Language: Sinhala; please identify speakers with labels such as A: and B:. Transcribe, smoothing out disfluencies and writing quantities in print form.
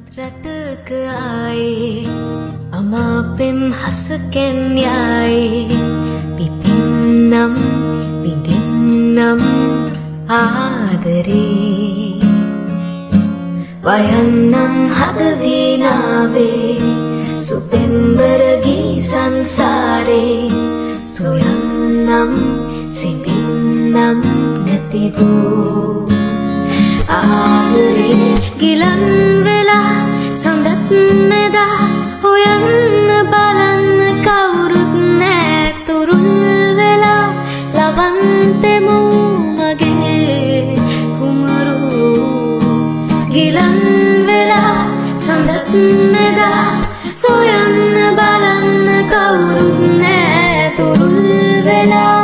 A: රටක ආයේ අමාපෙම් හසකෙන් යයි පිපින්නම් විඳින්නම් ආදරේ වයන්නම් හදවීනාවේ සුපෙම්බර ගී සංසාරේ සොයන්නම් සිඹින්නම් නැති වූ ආදරේ ගිලන් වෙලා සඳත් නෙදා හොයන්න බලන්න කවුරුත් නෑ තුරුල් වෙලා ලවන්තෙමු මගේ කුමරු ගිලන් වෙලා සඳත් නෙදා සොයන්න බලන්න කවුරුත් නෑ තුරුල් වෙලා